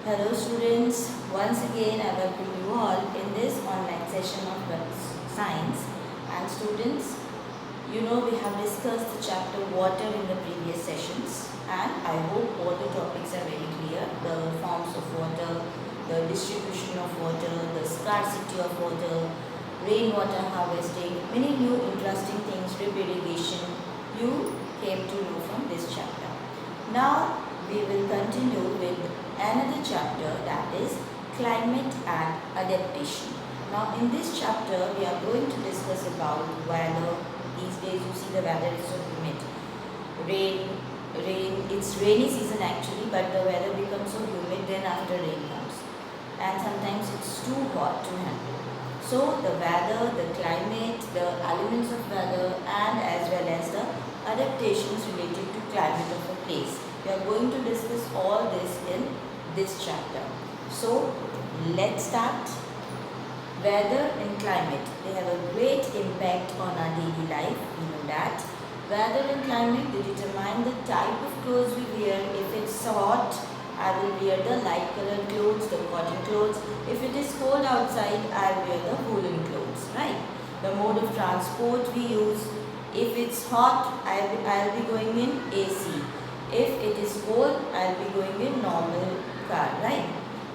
Hello students, once again I welcome you all in this online session of science. And students, we have discussed the chapter water in the previous sessions, and I hope all the topics are very clear. The forms of water, the distribution of water, the scarcity of water, rainwater harvesting, many new interesting things, drip irrigation, you came to know from this chapter. Now we will continue with another chapter, that is climate and adaptation. Now in this chapter we are going to discuss about weather. These days you see the weather is so humid. It's rainy season actually, but the weather becomes so humid then after rain comes. And sometimes it's too hot to handle. So the weather, the climate, the elements of weather, and as well as the adaptations related to climate of a place. We are going to discuss all this in this chapter. So let's start. Weather and climate, they have a great impact on our daily life. We know that. Weather and climate, they determine the type of clothes we wear. If it's hot, I will wear the light colored clothes, the cotton clothes. If it is cold outside, I will wear the woolen clothes, right? The mode of transport we use. If it's hot, I'll be going in AC. If it is cold, I'll be going in normal car, right?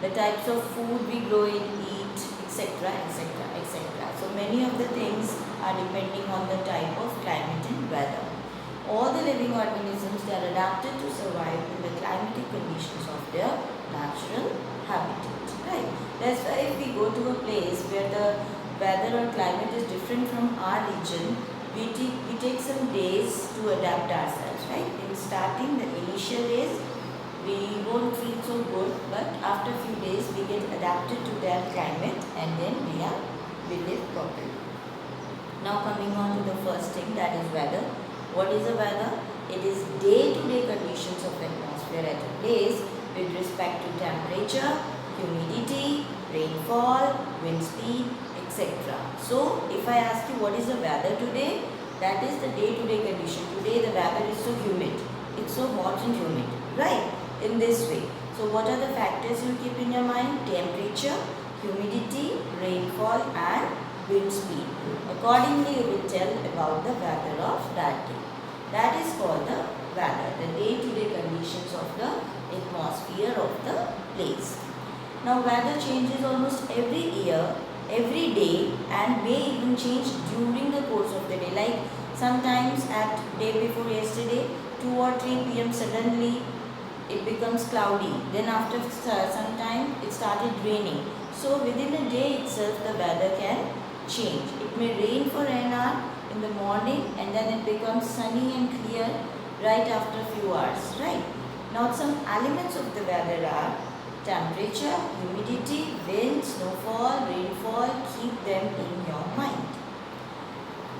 The types of food we grow and eat, etc., etc., etc. So many of the things are depending on the type of climate and weather. All the living organisms, they are adapted to survive in the climatic conditions of their natural habitat, right? That's why if we go to a place where the weather or climate is different from our region, we take some days to adapt ourselves, right? In starting the initial days, we won't feel so good, but after a few days we get adapted to their climate and then we live properly. Now coming on to the first thing, that is weather. What is the weather? It is day-to-day conditions of atmosphere at a place with respect to temperature, humidity, rainfall, wind speed, etc. So if I ask you what is the weather today, that is the day-to-day condition. Today the weather is so humid. It's so hot and humid, right? In this way. So what are the factors you keep in your mind? Temperature, humidity, rainfall and wind speed. Accordingly, you will tell about the weather of that day. That is called the weather, the day-to-day conditions of the atmosphere of the place. Now weather changes almost every year, every day, and may even change during the course of the day. Like sometimes at day before yesterday, 2 or 3 p.m. suddenly it becomes cloudy. Then after some time it started raining. So within a day itself the weather can change. It may rain for an hour in the morning and then it becomes sunny and clear right after a few hours, right? Now some elements of the weather are temperature, humidity, wind, snowfall, rainfall. Keep them in your mind.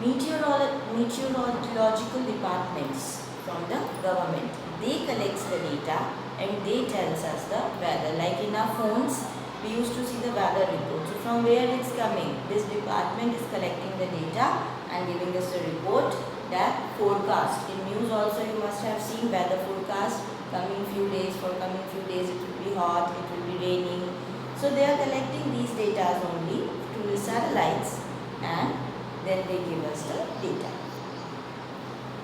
Meteorological departments from the government, they collects the data and they tells us the weather. Like in our phones, we used to see the weather report. So from where it's coming, this department is collecting the data and giving us a report. That forecast, in news also you must have seen weather forecast. Coming few days, it will be hot, it will be raining. So they are collecting these data only to the satellites and then they give us the data.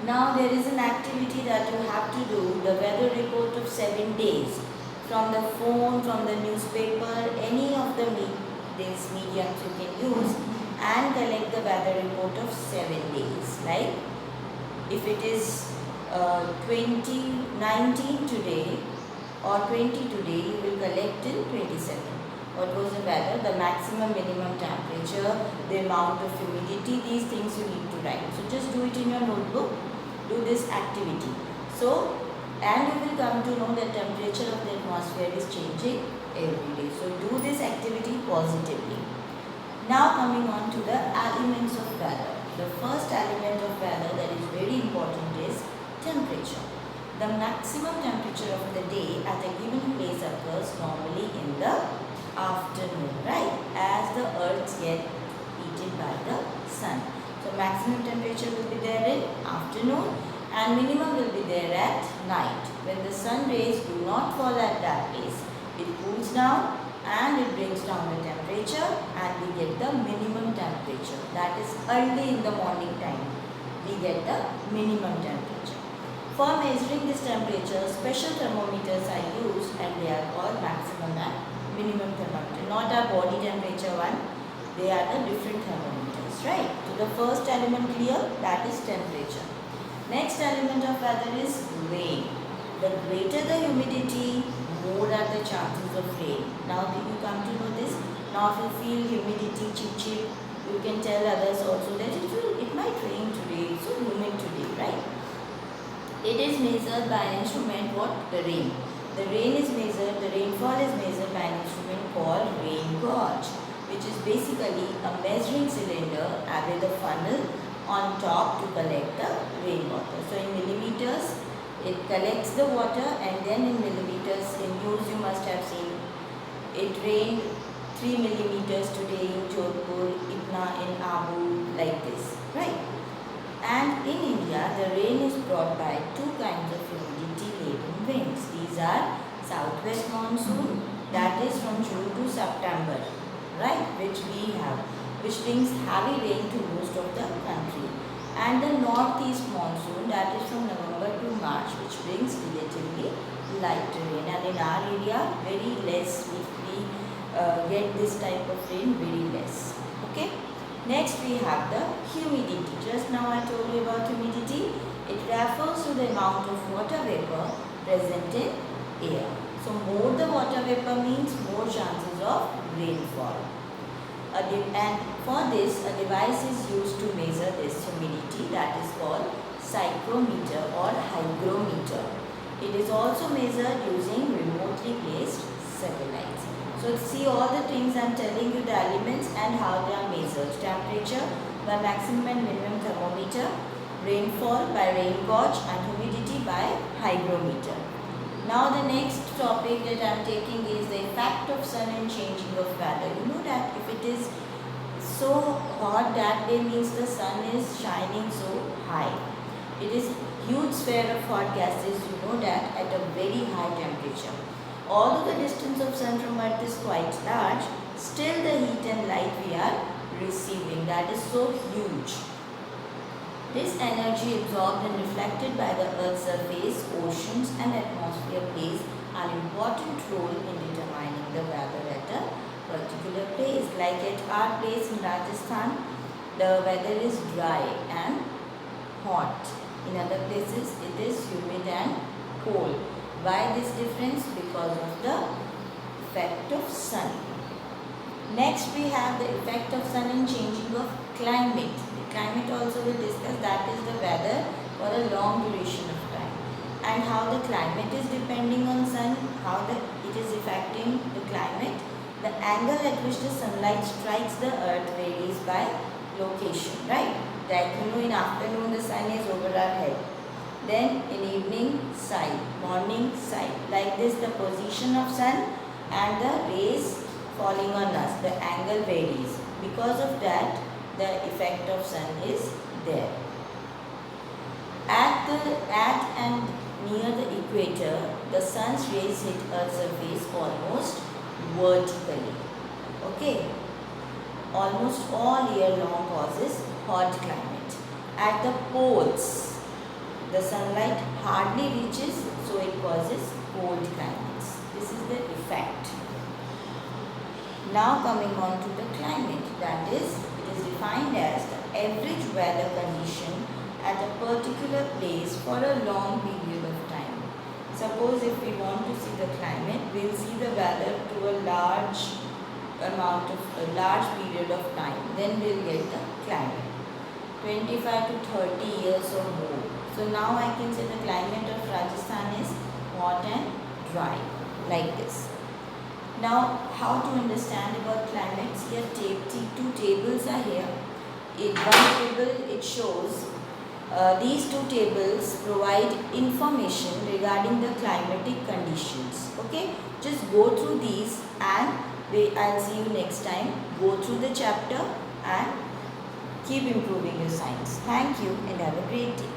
Now there is an activity that you have to do, the weather report of 7 days. From the phone, from the newspaper, any of the these mediums you can use and collect the weather report of 7 days. Like if it is 2019 today or 20 today, you will collect in 27. What was the weather? The maximum minimum temperature, the amount of humidity, these things you need to write. So just do it in your notebook. Do this activity. So, and you will come to know that temperature of the atmosphere is changing every day. So do this activity positively. Now coming on to the elements of weather. The first element of weather that is very important is temperature. The maximum temperature of the day at a given place occurs normally in the afternoon, right? As the earth gets heated by the sun. So maximum temperature will be there in afternoon and minimum will be there at night. When the sun rays do not fall at that place, it cools down and it brings down the temperature, and we get the minimum temperature. That is early in the morning time. We get the minimum temperature. For measuring this temperature, special thermometers are used, and they are called maximum and minimum thermometer. Not our body temperature one. They are the different thermometers, right? So the first element clear, that is temperature. Next element of weather is rain. The greater the humidity, more are the chances of rain. Now you come to know this. Now if you feel humidity, chip, you can tell others also that it might rain today. It's so humid today, right? It is measured by an instrument, what? The rain. The rainfall is measured by an instrument called rain gauge, which is basically a measuring cylinder with a funnel on top to collect the rainwater. So in millimeters, it collects the water, and then in millimeters, in news you must have seen, it rained 3 millimeters today in Jodhpur, Itna in Abu, like this, right? And in India, the rain is brought by two kinds of humidity-laden winds. These are southwest monsoon, that is from June to September, right, which brings heavy rain to most of the country, and the northeast monsoon, that is from November to March, which brings relatively light rain. And in our area, very less, we get this type of rain very less. Okay. Next we have the humidity. Just now I told you about humidity. It refers to the amount of water vapor present in air. So more the water vapor means more chances of rainfall. And for this, a device is used to measure this humidity, that is called psychrometer or hygrometer. It is also measured using remotely placed satellites. So see all the things I am telling you, the elements and how they are measured. Temperature by maximum and minimum thermometer, rainfall by rain gauge, and humidity by hygrometer. Now the next topic that I am taking is the effect of sun and changing of weather. You know that if it is so hot that day, means the sun is shining so high. It is huge sphere of hot gases, you know that, at a very high temperature. Although the distance of sun from earth is quite large, still the heat and light we are receiving, that is so huge. This energy absorbed and reflected by the earth's surface, oceans and atmosphere plays an important role in determining the weather at a particular place. Like at our place in Rajasthan, the weather is dry and hot. In other places, it is humid and cold. Why this difference? Because of the effect of sun. Next we have the effect of sun in changing of climate. The climate also will discuss, that is the weather for a long duration of time, and how the climate is depending on sun, how it is affecting the climate. The angle at which the sunlight strikes the earth varies by location, right? Like you know, in afternoon the sun is over our head, then in evening side, morning side, like this the position of sun and the rays falling on us, the angle varies. Because of that, the effect of sun is there. At and near the equator, the sun's rays hit Earth's surface almost vertically. Okay, almost all year long causes hot climate. At the poles, the sunlight hardly reaches, so it causes cold climates. This is the effect. Now coming on to the climate, that is, it is defined as the average weather condition at a particular place for a long period of time. Suppose if we want to see the climate, we will see the weather to a large period of time, then we will get the climate. 25 to 30 years or more. So now I can say the climate of Rajasthan is hot and dry, like this. Now, how to understand about climates? Here, two tables are here. In one table, it shows these two tables provide information regarding the climatic conditions. Okay, just go through these, and I'll see you next time. Go through the chapter and keep improving your science. Thank you and have a great day.